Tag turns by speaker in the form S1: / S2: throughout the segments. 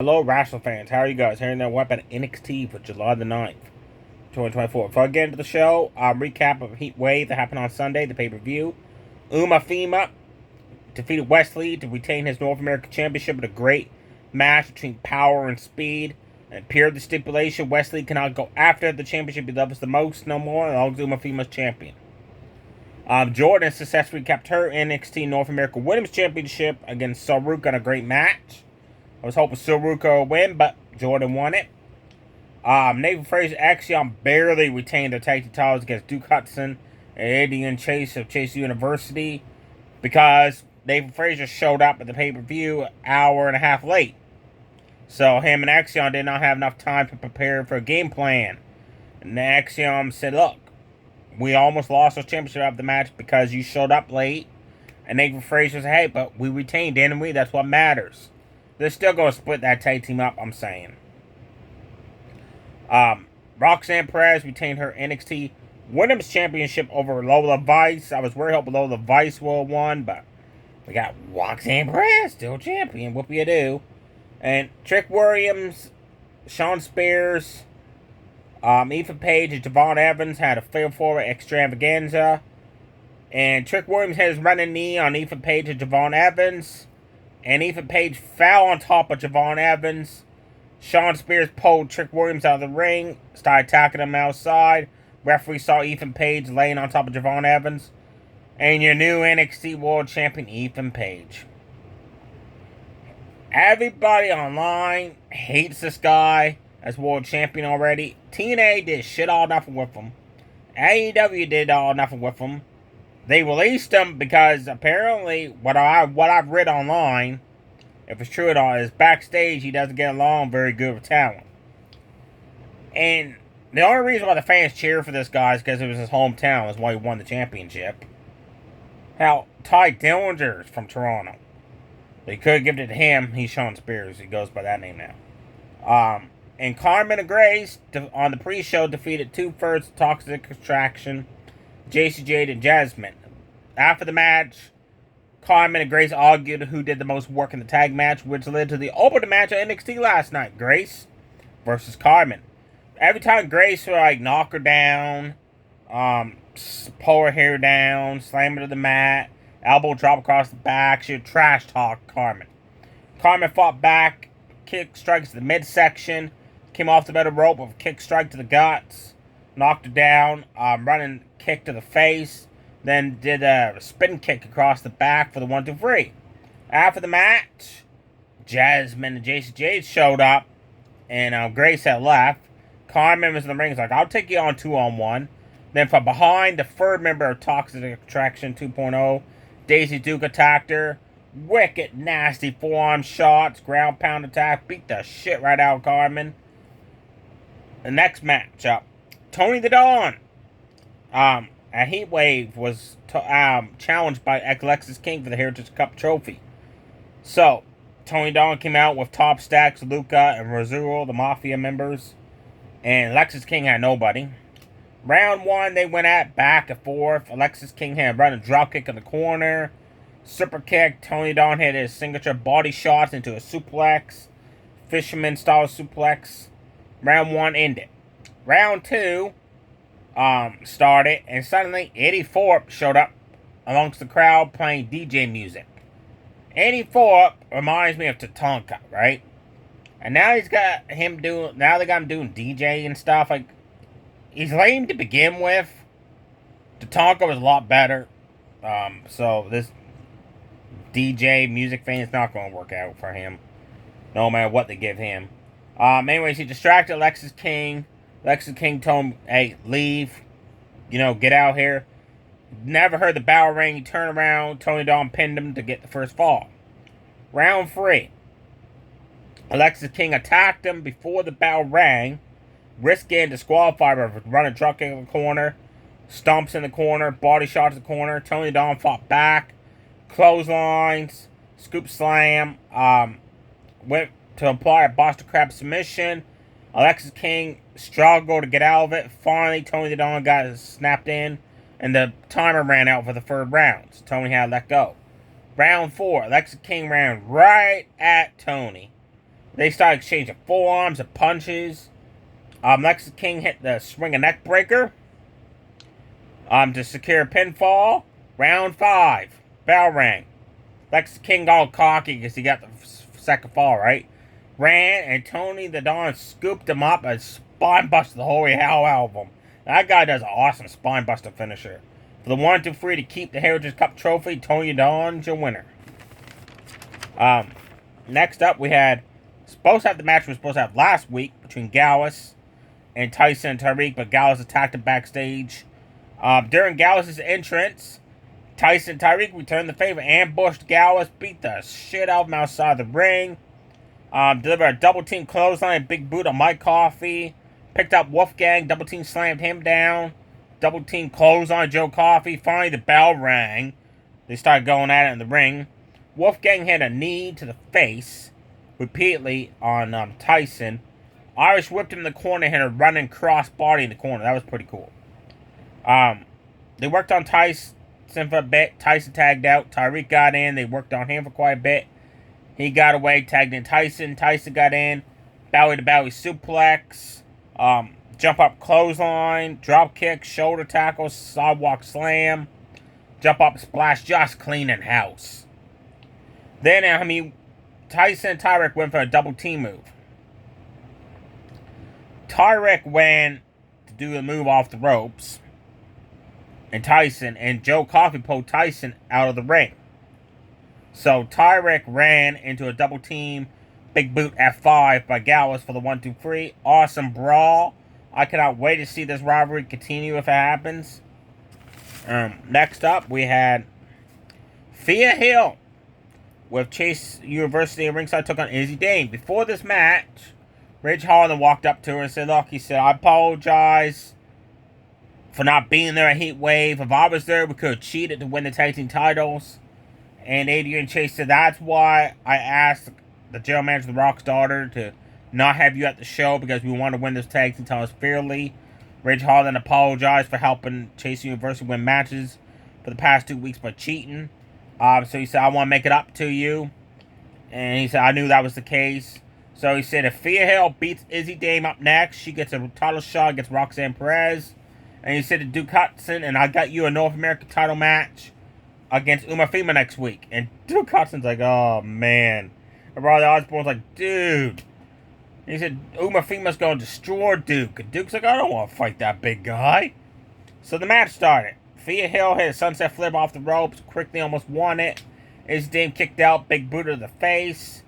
S1: Hello, Wrestling fans. How are you guys? Hearing that weapon NXT for July the 9th, 2024. Before I get into the show, recap of Heat Wave that happened on Sunday, the pay-per-view. Fima defeated Wesley to retain his North American Championship in a great match between power and speed. And per the stipulation, Wesley cannot go after the championship he loves the most no more, as long as Fima's champion. Jordan successfully kept her NXT North American Women's Championship against Saruka in a great match. I was hoping Saruka would win, but Jordan won it. Nathan Fraser Axiom barely retained their tag team titles against Duke Hudson and Adrian Chase of Chase University because Nathan Fraser showed up at the pay-per-view an hour and a half late. So him and Axiom did not have enough time to prepare for a game plan. And Axiom said, look, we almost lost our championship after the match because you showed up late. And Nathan Fraser said, hey, but we retained, didn't we? That's what matters. They're still going to split that tag team up, I'm saying. Roxanne Perez retained her NXT Women's Championship over Lola Vice. I was worried hoping Lola Vice will have won, but we got Roxanne Perez, still champion. Whoop-de-doo. And Trick Williams, Sean Spears, Ethan Page, and Javon Evans had a fatal four extravaganza. And Trick Williams had his running knee on Ethan Page and Javon Evans. And Ethan Page fell on top of Javon Evans. Sean Spears pulled Trick Williams out of the ring, started attacking him outside. Referee saw Ethan Page laying on top of Javon Evans. And your new NXT World Champion, Ethan Page. Everybody online hates this guy as World Champion already. TNA did shit all nothing with him. AEW did all nothing with him. They released him because apparently what I've read online, if it's true at all, is backstage he doesn't get along very good with talent. And the only reason why the fans cheer for this guy is because it was his hometown. That's why he won the championship. How Ty Dillinger is from Toronto. They could give it to him. He's Sean Spears. He goes by that name now. And Carmen and Grace on the pre-show defeated 2/3 Toxic Attraction, JC Jade and Jasmine. After the match, Carmen and Grace argued who did the most work in the tag match, which led to the opening match of NXT last night. Grace versus Carmen. Every time Grace would like knock her down, pull her hair down, slam her to the mat, elbow drop across the back, she would trash talk Carmen. Carmen fought back, kick strikes to the midsection, came off the middle rope with a kick strike to the guts, knocked her down, running kick to the face, then did a spin kick across the back for the 1-2-3. After the match, Jasmine and Jason Jade showed up, and Grace had left. Carmen was in the ring. He's like, I'll take you on 2-on-1. Then from behind, the third member of Toxic Attraction 2.0, Daisy Duke attacked her. Wicked, nasty forearm shots, ground pound attack, beat the shit right out of Carmen. The next matchup, Tony the Dawn. A Heat Wave was challenged by Alexis King for the Heritage Cup trophy. So, Tony Dawn came out with Top Stacks, Luca, and Rosuro, the Mafia members. And Alexis King had nobody. Round 1, they went at back and forth. Alexis King had a running drop kick in the corner. Super kick. Tony Dawn hit his signature body shots into a suplex. Fisherman style suplex. Round 1 ended. Round 2 started, and suddenly Eddie Thorpe showed up amongst the crowd playing DJ music. Eddie Thorpe reminds me of Tatanka, right? And now they got him doing DJ and stuff. Like, he's lame to begin with. Tatanka was a lot better. So this DJ music thing is not going to work out for him, no matter what they give him. Anyways, he distracted Alexis King. Alexis King told him, hey, leave. Get out here. Never heard the bell ring. He turned around. Tony Dawn pinned him to get the first fall. Round 3. Alexis King attacked him before the bell rang. Risk getting disqualified by running truck in the corner. Stomps in the corner. Body shots in the corner. Tony Dawn fought back. Clotheslines. Scoop slam. Went to apply a Boston Crab submission. Alexis King struggled to get out of it. Finally, Tony the Dawn got snapped in, and the timer ran out for the third round. So Tony had to let go. Round 4, Alexis King ran right at Tony. They started exchanging forearms and punches. Lexis King hit the swinger neck breaker to secure a pinfall. Round 5. Bell rang. Lexis King got cocky because he got the second fall, right? Ran, and Tony the Don scooped him up and spine busted the holy hell out of him. That guy does an awesome spine buster finisher. For the 1, 2, 3 to keep the Heritage Cup trophy, Tony the Don's your winner. Next up, we had supposed to have the match we were supposed to have last week between Gallus and Tyson and Tariq, but Gallus attacked him backstage. During Gallus' entrance, Tyson and Tariq returned the favor, ambushed Gallus, beat the shit out of him outside the ring, delivered a double team clothesline, big boot on Mike Coffey, picked up Wolfgang, double team slammed him down, double team clothesline Joe Coffey. Finally, the bell rang. They started going at it in the ring. Wolfgang hit a knee to the face repeatedly on Tyson. Irish whipped him in the corner, hit a running cross body in the corner. That was pretty cool. They worked on Tyson for a bit. Tyson tagged out. Tariq got in. They worked on him for quite a bit. He got away, tagged in Tyson. Tyson got in. Belly-to-belly suplex. Jump up clothesline. Drop kick. Shoulder tackle. Sidewalk slam. Jump up splash. Just cleaning house. Then, Tyson and Tariq went for a double team move. Tariq went to do a move off the ropes. And Joe Coffey pulled Tyson out of the ring. So Tariq ran into a double team big boot F5 by Gallus for the 1, 2, 3. Awesome brawl. I cannot wait to see this rivalry continue if it happens. Next up, we had Thea Hill with Chase University at ringside took on Izzy Dame. Before this match, Ridge Holland walked up to her and said, look, he said, I apologize for not being there at Heat Wave. If I was there, we could have cheated to win the tag team titles. And Adrian Chase said, that's why I asked the general manager of the Rock's daughter to not have you at the show, because we want to win this tag team titles fairly. Ridge Holland apologized for helping Chase University win matches for the past 2 weeks by cheating. So he said, I want to make it up to you. And he said, I knew that was the case. So he said, if Thea Hill beats Izzy Dame up next, she gets a title shot against Roxanne Perez. And he said to Duke Hudson, and I got you a North American title match against Uma Fima next week. And Duke Hudson's like, oh, man. And Riley Osborne's like, dude. And he said, Uma Fima's going to destroy Duke. And Duke's like, I don't want to fight that big guy. So the match started. Thea Hill hit a sunset flip off the ropes, quickly almost won it. Izzy Dame kicked out, big boot to the face.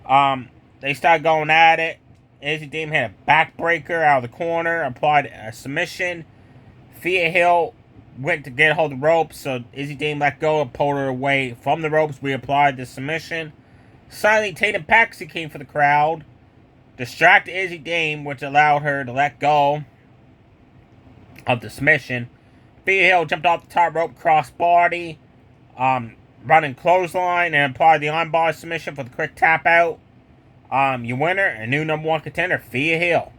S1: They started going at it. Izzy Dame hit a backbreaker out of the corner, applied a submission. Thea Hill went to get a hold of the ropes, so Izzy Dame let go and pulled her away from the ropes. Reapplied the submission. Suddenly, Tatum Paxi came for the crowd, distracted Izzy Dame, which allowed her to let go of the submission. Thea Hill jumped off the top rope, crossbody, running clothesline, and applied the armbar submission for the quick tap out. Your winner, a new number 1 contender, Thea Hill.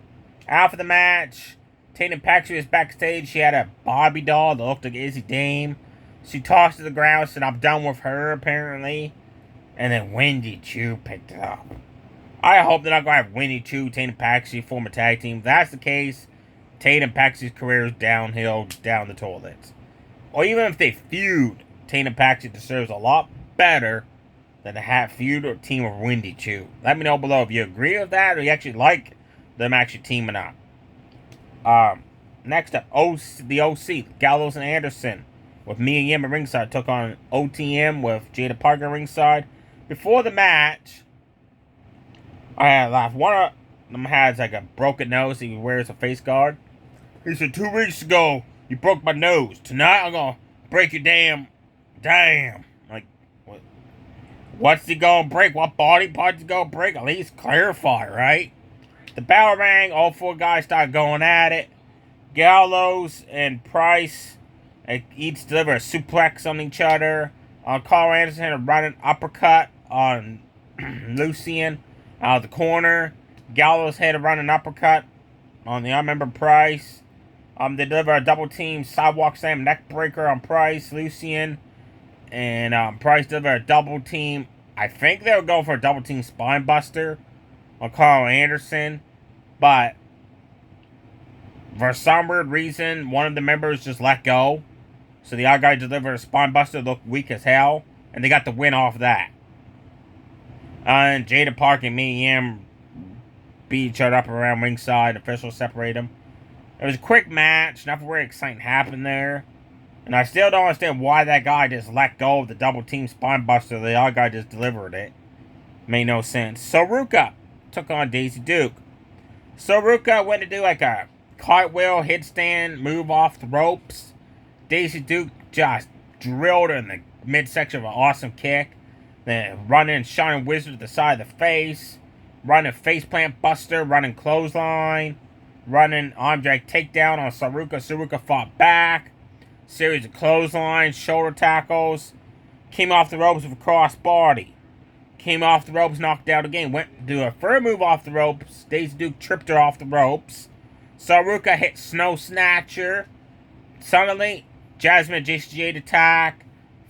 S1: After the match, Tatum Paxi was backstage. She had a Barbie doll that looked like Izzy Dame. She tossed to the ground, said, I'm done with her, apparently. And then Wendy Choo picked it up. I hope they're not going to have Wendy Choo, Tatum Paxi form a tag team. If that's the case, Tatum Paxi's career is downhill, down the toilets. Or even if they feud, Tatum Paxi deserves a lot better than to have feud or team with Wendy Choo. Let me know below if you agree with that or you actually like them actually teaming up. Next up, the OC, Gallows and Anderson with Mia Yim at ringside took on OTM with Jada Parker at ringside. Before the match, I had a laugh. One of them has like a broken nose. He wears a face guard. He said, 2 weeks ago, you broke my nose. Tonight, I'm going to break your damn. Like, what's he going to break? What body parts he going to break? At least clarify, right? The bell rang. All 4 guys started going at it. Gallows and Price each deliver a suplex on each other. Carl Anderson had a running uppercut on Lucian out of the corner. Gallows had a running uppercut on the unmembered Price. They deliver a double team sidewalk slam neck breaker on Price, Lucian, and Price deliver a double team. I think they were going for a double team spine buster on Carl Anderson, but for some weird reason, one of the members just let go. So the other guy delivered a spine buster, looked weak as hell, and they got the win off that. And Jada Park and Mia Yim beat each other up around ringside. Officials separate them. It was a quick match. Nothing very exciting happened there. And I still don't understand why that guy just let go of the double team spine buster. The other guy just delivered it. Made no sense. Saruka took on Daisy Duke. Saruka went to do like a cartwheel, headstand, move off the ropes. Daisy Duke just drilled her in the midsection of an awesome kick. Then running Shining Wizard to the side of the face. Running faceplant buster, running clothesline. Running arm drag takedown on Saruka. Saruka fought back. Series of clotheslines, shoulder tackles. Came off the ropes with a cross body. Came off the ropes, knocked out again. Went to do a third move off the ropes. Daisy Duke tripped her off the ropes. Saruka hit Snow Snatcher. Suddenly, Jasmine Jason Jade attack.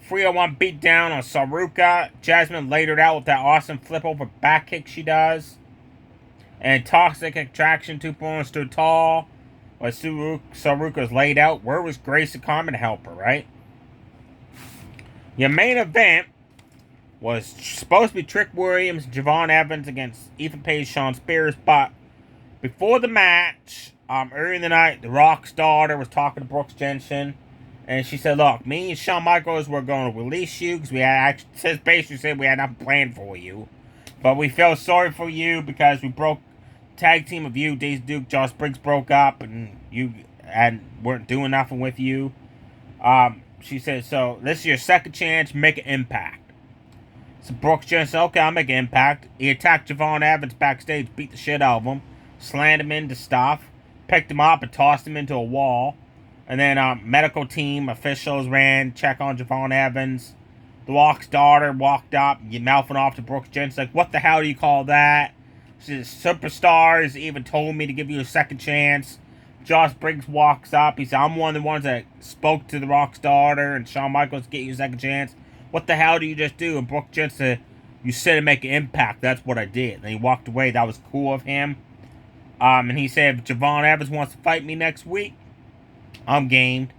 S1: 301 beat down on Saruka. Jasmine laid her out with that awesome flip over back kick she does. And Toxic Attraction 2.0 stood tall. When Saruka's laid out, where was Grace and Carmen to help her, right? Your main event was supposed to be Trick Williams and Javon Evans against Ethan Page, Shawn Spears, but before the match, earlier in the night, The Rock's daughter was talking to Brooks Jensen, and she said, "Look, me and Shawn Michaels were going to release you because we had basically said we had nothing planned for you, but we felt sorry for you because we broke tag team of you, Daisy Duke, Josh Briggs broke up, and you weren't doing nothing with you." She said, "So this is your second chance, make an impact." So Brooks Jensen said, "Okay, I'll make an impact." He attacked Javon Evans backstage, beat the shit out of him, slammed him into stuff, picked him up and tossed him into a wall. And then medical team officials ran, check on Javon Evans. The Rock's daughter walked up, mouthing off to Brooks Jensen, like, "What the hell do you call that?" She said, "Superstars even told me to give you a second chance." Josh Briggs walks up. He said, "I'm one of the ones that spoke to The Rock's daughter and Shawn Michaels to get you a second chance. What the hell do you just do?" And Brooks Jensen said, "You said to make an impact. That's what I did." And he walked away. That was cool of him. And he said, "If Javon Evans wants to fight me next week, I'm game."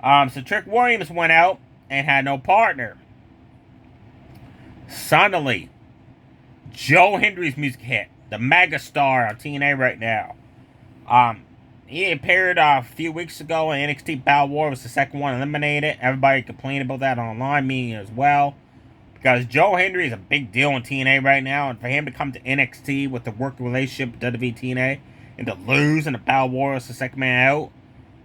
S1: So Trick Williams went out and had no partner. Suddenly, Joe Hendry's music hit. The mega star on TNA right now. He appeared a few weeks ago in NXT Battle War. Was the second one eliminated. Everybody complained about that online, me as well. Because Joe Hendry is a big deal in TNA right now. And for him to come to NXT with the working relationship with WWE TNA and to lose in the Battle War as the second man out.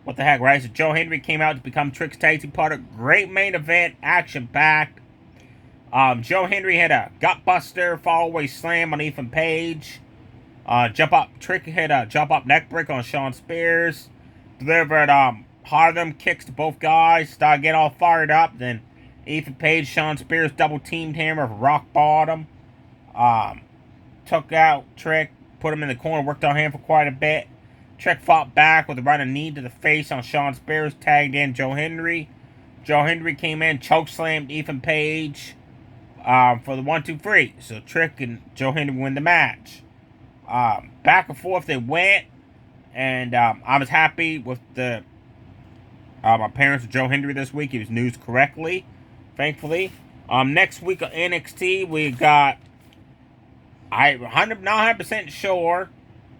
S1: What the heck, right? So Joe Hendry came out to become Trick's tag team partner. Great main event, action-packed. Joe Hendry had a gutbuster, fall-away slam on Ethan Page. Trick hit a jump-up neck break on Shawn Spears. Delivered Harlem kicks to both guys. Started getting all fired up. Then Ethan Page, Shawn Spears double-teamed him with rock bottom. Took out Trick, put him in the corner, worked on him for quite a bit. Trick fought back with a running knee to the face on Shawn Spears, tagged in Joe Hendry. Joe Hendry came in, chokeslammed Ethan Page for the 1-2-3. So Trick and Joe Hendry win the match. Back and forth they went, and I was happy with the appearance of Joe Hendry this week. He was news correctly, thankfully. Next week on NXT, we got, I'm not 100% sure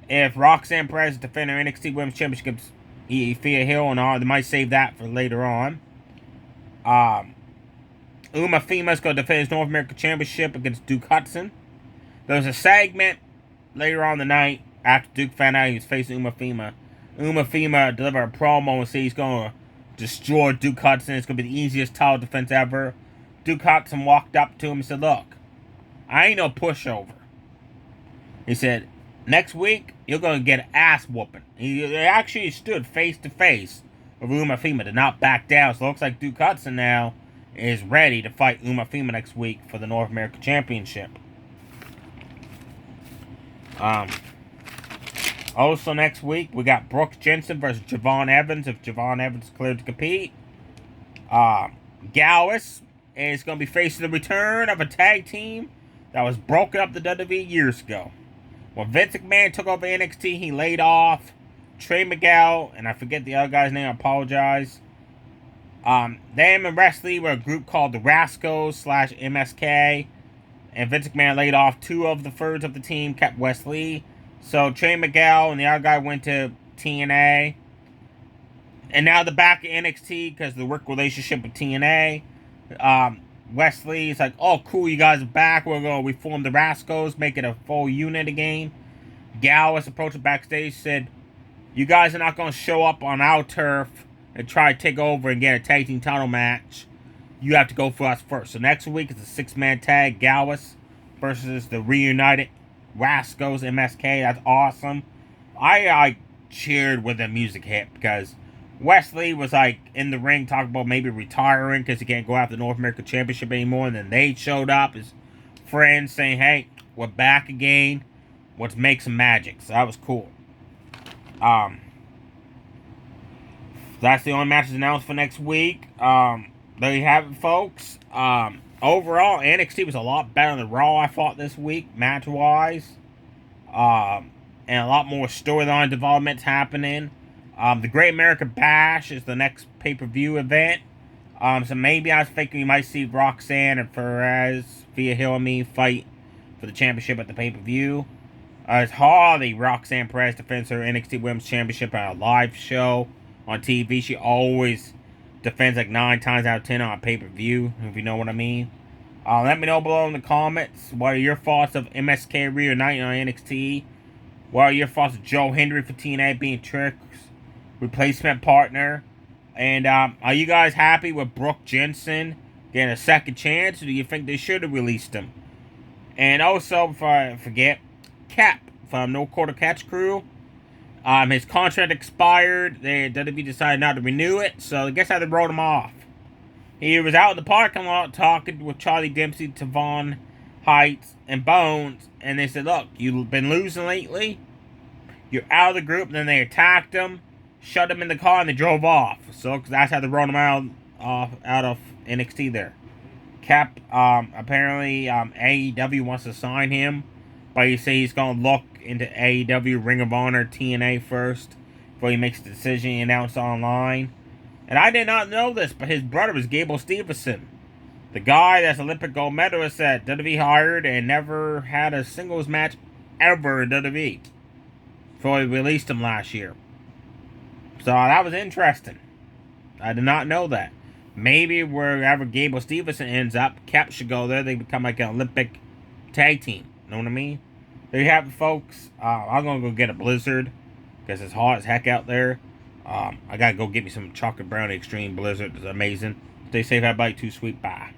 S1: if Roxanne Perez defend her NXT Women's Championship against Thea Hill and all. They might save that for later on. Uma Fima's going to defend his North American Championship against Duke Hudson. There was a segment later on the night after Duke found out he was facing Uma Fima. Uma Fima delivered a promo and said he's going to destroy Duke Hudson. It's going to be the easiest title defense ever. Duke Hudson walked up to him and said, "Look, I ain't no pushover." He said, "Next week, you're going to get an ass whooping." He actually stood face to face with Uma Fima to not back down. So it looks like Duke Hudson now is ready to fight Uma Fima next week for the North American Championship. Also next week, we got Brooks Jensen versus Javon Evans, if Javon Evans is cleared to compete. Gallus is going to be facing the return of a tag team that was broken up the WWE years ago. When Vince McMahon took over NXT, he laid off Trey Miguel, and I forget the other guy's name, I apologize. Them and Wes Lee were a group called the Rascals / MSK. And Vince McMahon laid off 2 of the thirds of the team, kept Wes Lee. So Trey Miguel and the other guy went to TNA. And now they're back at NXT because of the work relationship with TNA. Wes Lee's like, oh, cool, you guys are back. We're going to reform the Rascals, make it a full unit again. Gallus approached backstage, said, you guys are not going to show up on our turf and try to take over and get a tag team title match. You have to go for us first. So next week is a 6-man tag, Gallus versus the reunited Rascals MSK. That's awesome. I cheered when the music hit because Wes Lee was like in the ring talking about maybe retiring because he can't go after the North American Championship anymore. And then they showed up as friends saying, hey, we're back again. Let's make some magic. So that was cool. That's the only matches announced for next week. There you have it, folks. Overall, NXT was a lot better than Raw, I thought, this week, match-wise. And a lot more storyline developments happening. The Great American Bash is the next pay-per-view event. So maybe I was thinking we might see Roxanne and Perez via Hill and Me fight for the championship at the pay-per-view. It's Harley Roxanne Perez defends her NXT Women's Championship at a live show on TV. She always defends like 9 times out of 10 on a pay-per-view, if you know what I mean. Let me know below in the comments. What are your thoughts of MSK reuniting on NXT? What are your thoughts of Joe Hendry for TNA being Trick's replacement partner? And are you guys happy with Brooke Jensen getting a second chance? Or do you think they should have released him? And also, before I forget, Cap from No Quarter Catch Crew. His contract expired. WWE decided not to renew it, so I guess I had to wrote him off. He was out in the parking lot talking with Charlie Dempsey, Tavon Heights, and Bones, and they said, look, you've been losing lately. You're out of the group. And then they attacked him, shut him in the car, and they drove off. So that's how they wrote him out of NXT there. Cap, apparently, AEW wants to sign him, but he says he's going to look into AEW, Ring of Honor, TNA first before he makes a decision he announced online. And I did not know this, but his brother is Gable Stevenson, the guy that's Olympic gold medalist that WWE hired and never had a singles match ever in WWE before he released him last year. So that was interesting. I did not know that. Maybe wherever Gable Stevenson ends up, Cap should go there. They become like an Olympic tag team. Know what I mean? There you have it, folks. I'm going to go get a Blizzard because it's hot as heck out there. I got to go get me some chocolate brownie extreme Blizzard. It's amazing. Stay safe, everybody. Too sweet. Bye.